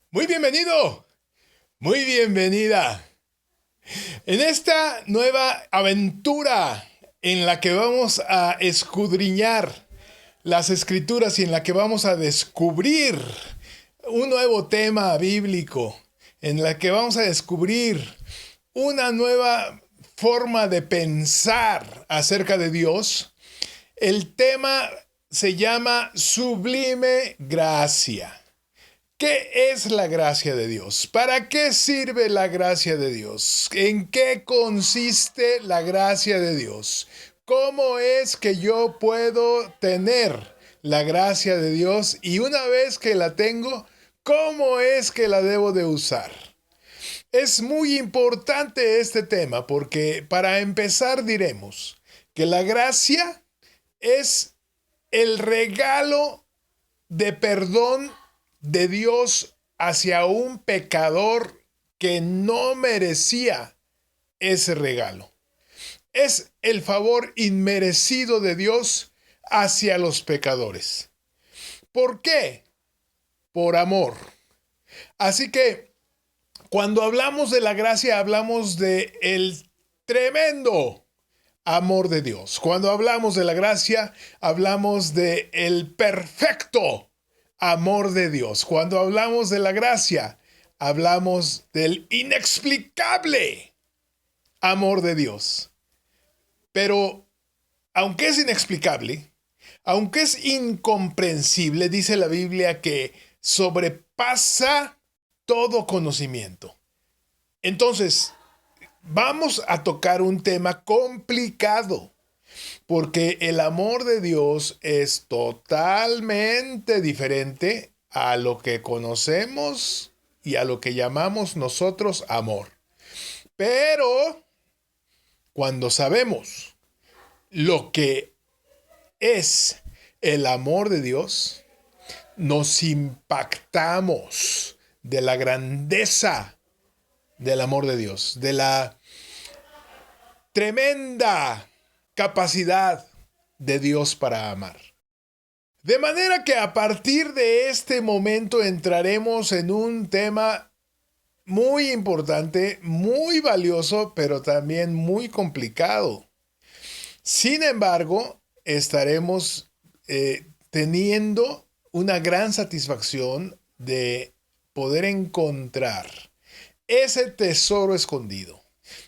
Muy bienvenido, muy bienvenida en esta nueva aventura en la que vamos a escudriñar las escrituras y en la que vamos a descubrir un nuevo tema bíblico, en la que vamos a descubrir una nueva forma de pensar acerca de Dios. El tema se llama Sublime Gracia. ¿Qué es la gracia de Dios? ¿Para qué sirve la gracia de Dios? ¿En qué consiste la gracia de Dios? ¿Cómo es que yo puedo tener la gracia de Dios? Y una vez que la tengo, ¿cómo es que la debo de usar? Es muy importante este tema porque para empezar diremos que la gracia es el regalo de perdón de Dios hacia un pecador que no merecía ese regalo. Es el favor inmerecido de Dios hacia los pecadores. ¿Por qué? Por amor. Así que cuando hablamos de la gracia, hablamos de el tremendo amor de Dios. Cuando hablamos de la gracia, hablamos de el perfecto amor de Dios. Cuando hablamos de la gracia, hablamos del inexplicable amor de Dios. Pero, aunque es inexplicable, aunque es incomprensible, dice la Biblia que sobrepasa todo conocimiento. Entonces, vamos a tocar un tema complicado, porque el amor de Dios es totalmente diferente a lo que conocemos y a lo que llamamos nosotros amor. Pero cuando sabemos lo que es el amor de Dios, nos impactamos de la grandeza del amor de Dios, de la tremenda capacidad de Dios para amar. De manera que a partir de este momento entraremos en un tema muy importante, muy valioso, pero también muy complicado. Sin embargo, estaremos teniendo una gran satisfacción de poder encontrar ese tesoro escondido,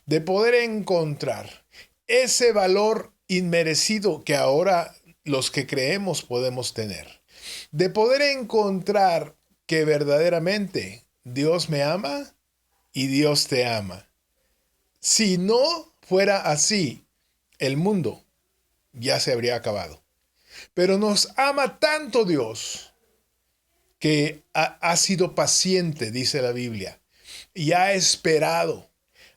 de poder encontrar ese valor inmerecido que ahora los que creemos podemos tener, de poder encontrar que verdaderamente Dios me ama y Dios te ama. Si no fuera así, el mundo ya se habría acabado. Pero nos ama tanto Dios que ha sido paciente, dice la Biblia, y ha esperado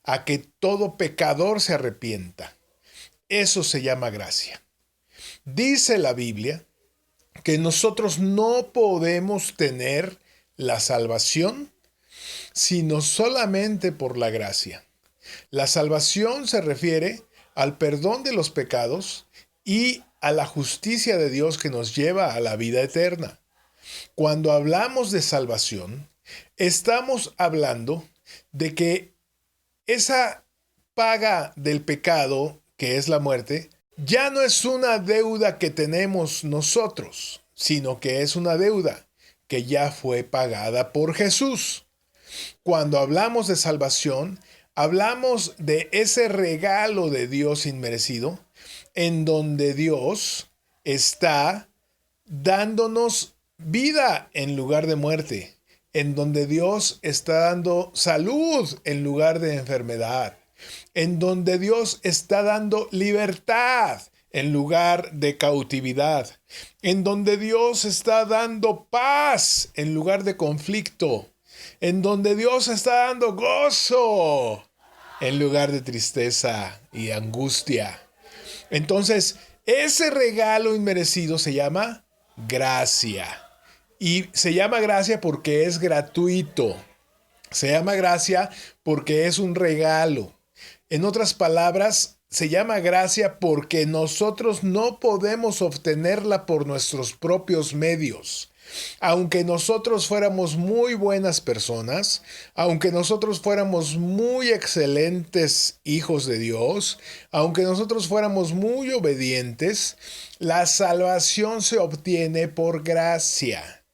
a que todo pecador se arrepienta. Eso se llama gracia. Dice la Biblia que nosotros no podemos tener la salvación sino solamente por la gracia. La salvación se refiere al perdón de los pecados y a la justicia de Dios que nos lleva a la vida eterna. Cuando hablamos de salvación, estamos hablando de que esa paga del pecado, que es la muerte, ya no es una deuda que tenemos nosotros, sino que es una deuda que ya fue pagada por Jesús. Cuando hablamos de salvación, hablamos de ese regalo de Dios inmerecido, en donde Dios está dándonos vida en lugar de muerte, en donde Dios está dando salud en lugar de enfermedad, en donde Dios está dando libertad en lugar de cautividad, en donde Dios está dando paz en lugar de conflicto, en donde Dios está dando gozo en lugar de tristeza y angustia. Entonces, ese regalo inmerecido se llama gracia. Y se llama gracia porque es gratuito. Se llama gracia porque es un regalo. En otras palabras, se llama gracia porque nosotros no podemos obtenerla por nuestros propios medios. Aunque nosotros fuéramos muy buenas personas, aunque nosotros fuéramos muy excelentes hijos de Dios, aunque nosotros fuéramos muy obedientes, la salvación se obtiene por gracia.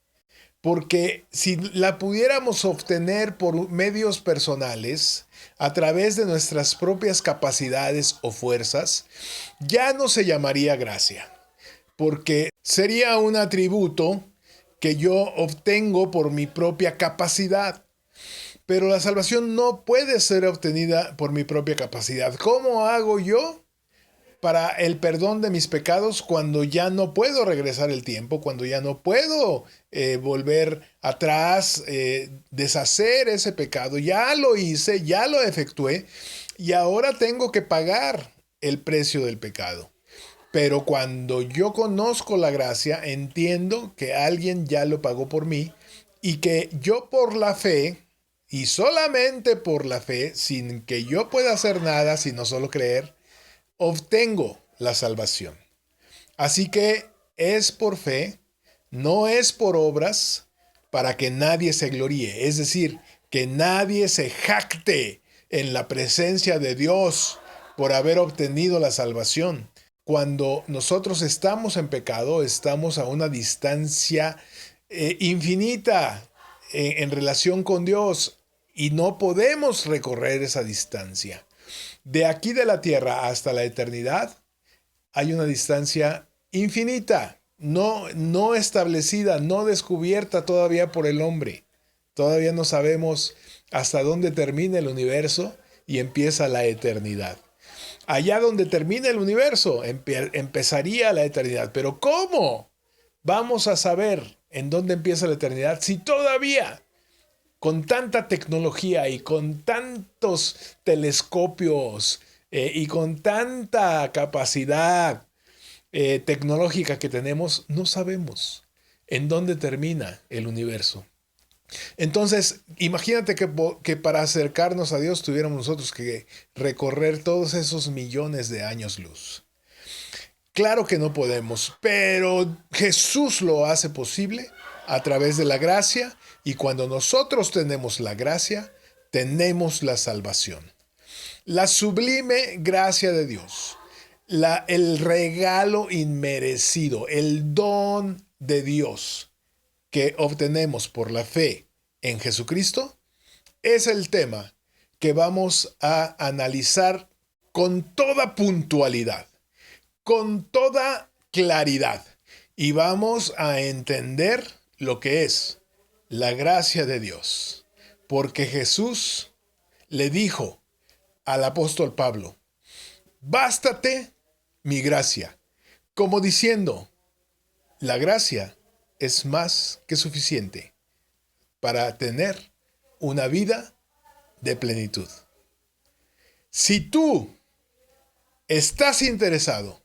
Porque si la pudiéramos obtener por medios personales, a través de nuestras propias capacidades o fuerzas, ya no se llamaría gracia, porque sería un atributo que yo obtengo por mi propia capacidad. Pero la salvación no puede ser obtenida por mi propia capacidad. ¿Cómo hago yo para el perdón de mis pecados cuando ya no puedo regresar el tiempo, cuando ya no puedo volver atrás, deshacer ese pecado? Ya lo hice, ya lo efectué y ahora tengo que pagar el precio del pecado. Pero cuando yo conozco la gracia, entiendo que alguien ya lo pagó por mí y que yo por la fe, y solamente por la fe, sin que yo pueda hacer nada, sino solo creer, obtengo la salvación. Así que es por fe, no es por obras, para que nadie se gloríe. Es decir, que nadie se jacte en la presencia de Dios por haber obtenido la salvación. Cuando nosotros estamos en pecado, estamos a una distancia infinita en relación con Dios y no podemos recorrer esa distancia. De aquí de la tierra hasta la eternidad hay una distancia infinita, no establecida, no descubierta todavía por el hombre. Todavía no sabemos hasta dónde termina el universo y empieza la eternidad. Allá donde termina el universo, empezaría la eternidad. Pero ¿cómo vamos a saber en dónde empieza la eternidad si todavía, con tanta tecnología y con tantos telescopios y con tanta capacidad tecnológica que tenemos, no sabemos en dónde termina el universo? Entonces, imagínate que para acercarnos a Dios tuviéramos nosotros que recorrer todos esos millones de años luz. Claro que no podemos, pero Jesús lo hace posible a través de la gracia, y cuando nosotros tenemos la gracia, tenemos la salvación. La sublime gracia de Dios, el regalo inmerecido, el don de Dios que obtenemos por la fe en Jesucristo, es el tema que vamos a analizar con toda puntualidad, con toda claridad, y vamos a entender lo que es la gracia de Dios. Porque Jesús le dijo al apóstol Pablo: bástate mi gracia, como diciendo, la gracia es más que suficiente para tener una vida de plenitud. Si tú estás interesado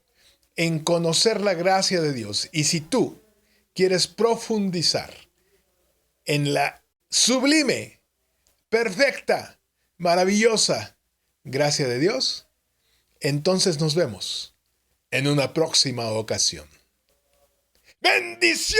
en conocer la gracia de Dios y si tú quieres profundizar en la sublime, perfecta, maravillosa gracia de Dios, entonces nos vemos en una próxima ocasión. ¡Bendiciones!